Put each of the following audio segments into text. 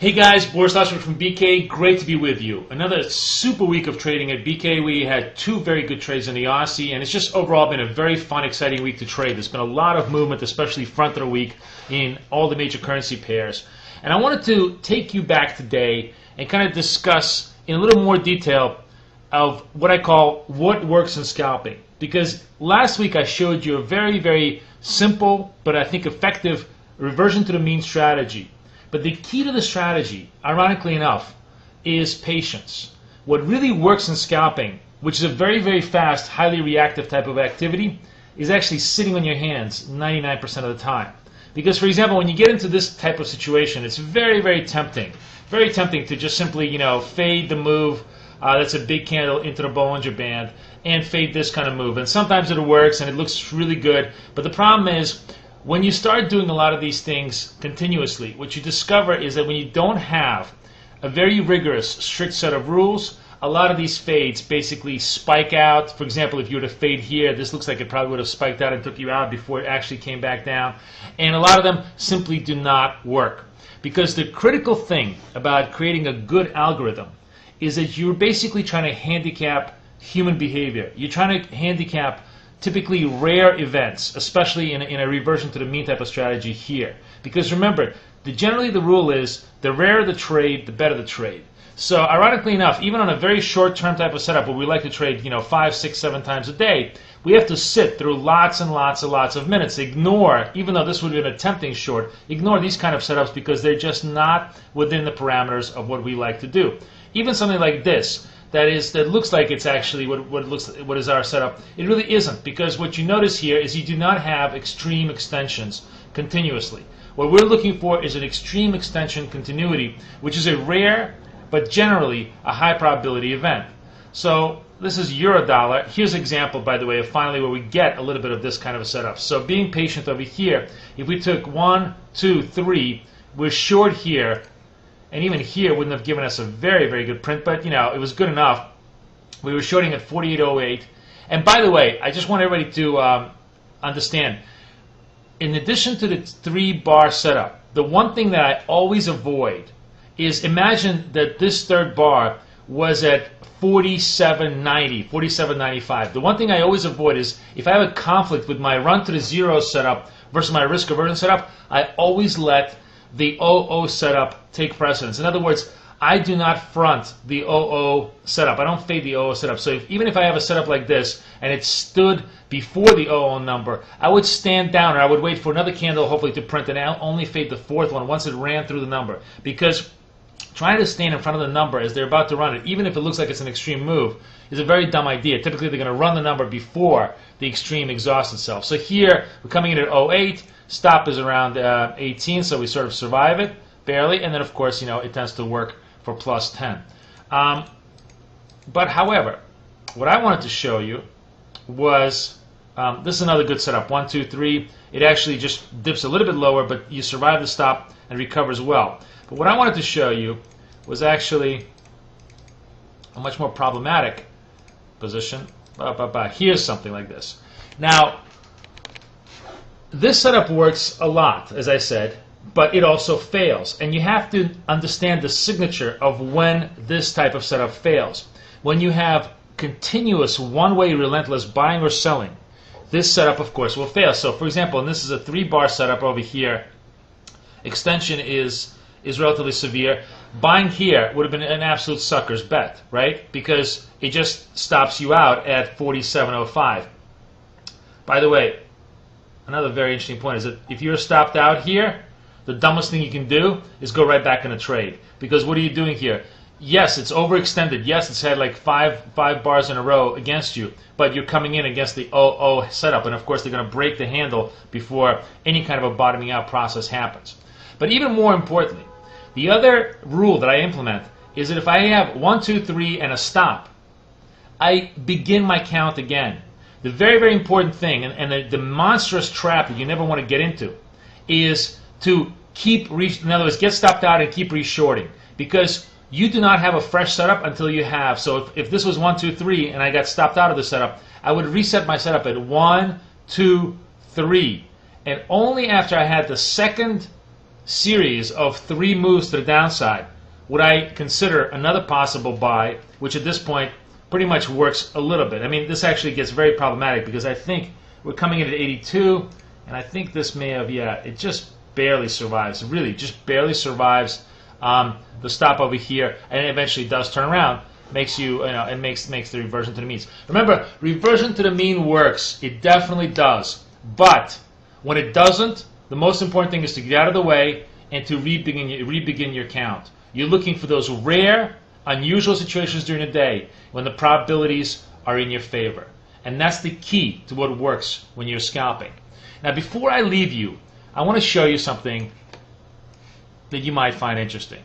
Hey guys, Boris Lashford from BK. Great to be with you. Another super week of trading at BK. We had two very good trades in the Aussie, and it's just overall been a very fun, exciting week to trade. There's been a lot of movement, especially front of the week, in all the major currency pairs. And I wanted to take you back today and kind of discuss in a little more detail of what I call what works in scalping. Because last week I showed you a very, very simple, but I think effective reversion to the mean strategy. But the key to the strategy, ironically enough, is patience. What really works in scalping, which is a very, very fast, highly reactive type of activity, is actually sitting on your hands 99% of the time. Because, for example, when you get into this type of situation, it's very, very tempting. Very tempting to just simply, fade the move. That's a big candle into the Bollinger Band, and fade this kind of move. And sometimes it works and it looks really good. But the problem is, when you start doing a lot of these things continuously, what you discover is that when you don't have a very rigorous, strict set of rules, a lot of these fades basically spike out. For example, if you were to fade here, this looks like it probably would have spiked out and took you out before it actually came back down. And a lot of them simply do not work. Because the critical thing about creating a good algorithm is that you're basically trying to handicap human behavior. You're trying to handicap typically rare events, especially in a reversion to the mean type of strategy here. Because remember, generally the rule is the rarer the trade, the better the trade. So ironically enough, even on a very short-term type of setup where we like to trade 5, 6, 7 times a day, we have to sit through lots and lots and lots of minutes. Ignore, even though this would be an attempting short, ignore these kind of setups because they're just not within the parameters of what we like to do. Even something like this, that looks like it's actually what is our setup. It really isn't, because what you notice here is you do not have extreme extensions continuously. What we're looking for is an extreme extension continuity, which is a rare but generally a high probability event. So this is euro dollar. Here's an example, by the way, of finally where we get a little bit of this kind of a setup. So being patient over here, if we took 1, 2, 3, we're short here. And even here wouldn't have given us a very, very good print, but it was good enough. We were shorting at 48.08. And by the way, I just want everybody to understand, in addition to the 3-bar setup, the one thing that I always avoid is, imagine that this third bar was at 47.90, 47.95. The one thing I always avoid is, if I have a conflict with my run to the zero setup versus my risk aversion setup, I always let the 00 setup take precedence. In other words, I do not front the 00 setup. I don't fade the 00 setup. So even if I have a setup like this and it stood before the 00 number, I would stand down, or I would wait for another candle hopefully to print, and I'll only fade the fourth one once it ran through the number. Because trying to stand in front of the number as they're about to run it, even if it looks like it's an extreme move, is a very dumb idea. Typically they're going to run the number before the extreme exhausts itself. So here we're coming in at 08. Stop is around 18, so we sort of survive it, barely, and then of course, it tends to work for plus 10. But however, what I wanted to show you was, this is another good setup, 1, 2, 3. It actually just dips a little bit lower, but you survive the stop and recovers well. But what I wanted to show you was actually a much more problematic position. Here's something like this. Now, this setup works a lot, as I said, but it also fails. And you have to understand the signature of when this type of setup fails. When you have continuous one-way relentless buying or selling, this setup, of course, will fail. So, for example, and this is a 3-bar setup over here, extension is relatively severe. Buying here would have been an absolute sucker's bet, right? Because it just stops you out at 47.05. By the way, another very interesting point is that if you're stopped out here, the dumbest thing you can do is go right back in a trade. Because what are you doing here? Yes, it's overextended. Yes, it's had like five bars in a row against you, but you're coming in against the 00 setup, and of course they're going to break the handle before any kind of a bottoming out process happens. But even more importantly, the other rule that I implement is that if I have 1, 2, 3 and a stop, I begin my count again. The very, very important thing, and the monstrous trap that you never want to get into, is to in other words, get stopped out and keep reshorting. Because you do not have a fresh setup until you have. So if this was 1, 2, 3 and I got stopped out of the setup, I would reset my setup at 1, 2, 3. And only after I had the second series of 3 moves to the downside, would I consider another possible buy, which at this point pretty much works a little bit. I mean, this actually gets very problematic because I think we're coming in at 82, and I think this may have, yeah, it just barely survives. It really just barely survives the stop over here, and it eventually does turn around. Makes you, it makes the reversion to the means. Remember, reversion to the mean works. It definitely does. But when it doesn't, the most important thing is to get out of the way and to re-begin your count. You're looking for those rare, unusual situations during the day when the probabilities are in your favor. And that's the key to what works when you're scalping. Now, before I leave you, I want to show you something that you might find interesting.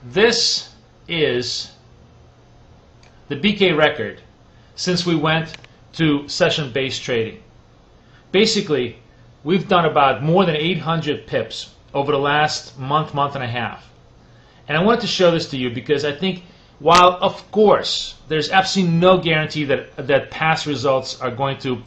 This is the BK record since we went to session-based trading. Basically, we've done about more than 800 pips over the last month and a half. And I wanted to show this to you because I think while, of course, there's absolutely no guarantee that past results are going to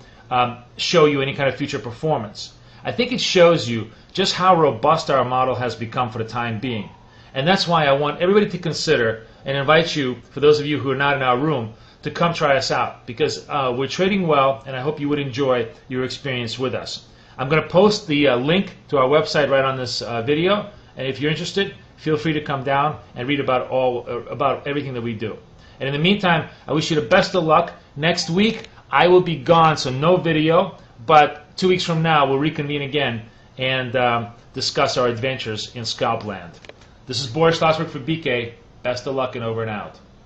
show you any kind of future performance, I think it shows you just how robust our model has become for the time being. And that's why I want everybody to consider and invite you, for those of you who are not in our room, to come try us out because we're trading well, and I hope you would enjoy your experience with us. I'm going to post the link to our website right on this video, and if you're interested, feel free to come down and read about everything that we do. And in the meantime, I wish you the best of luck. Next week, I will be gone, so no video, but 2 weeks from now, we'll reconvene again and discuss our adventures in Scalp Land. This is Boris Schlossberg for BK. Best of luck and over and out.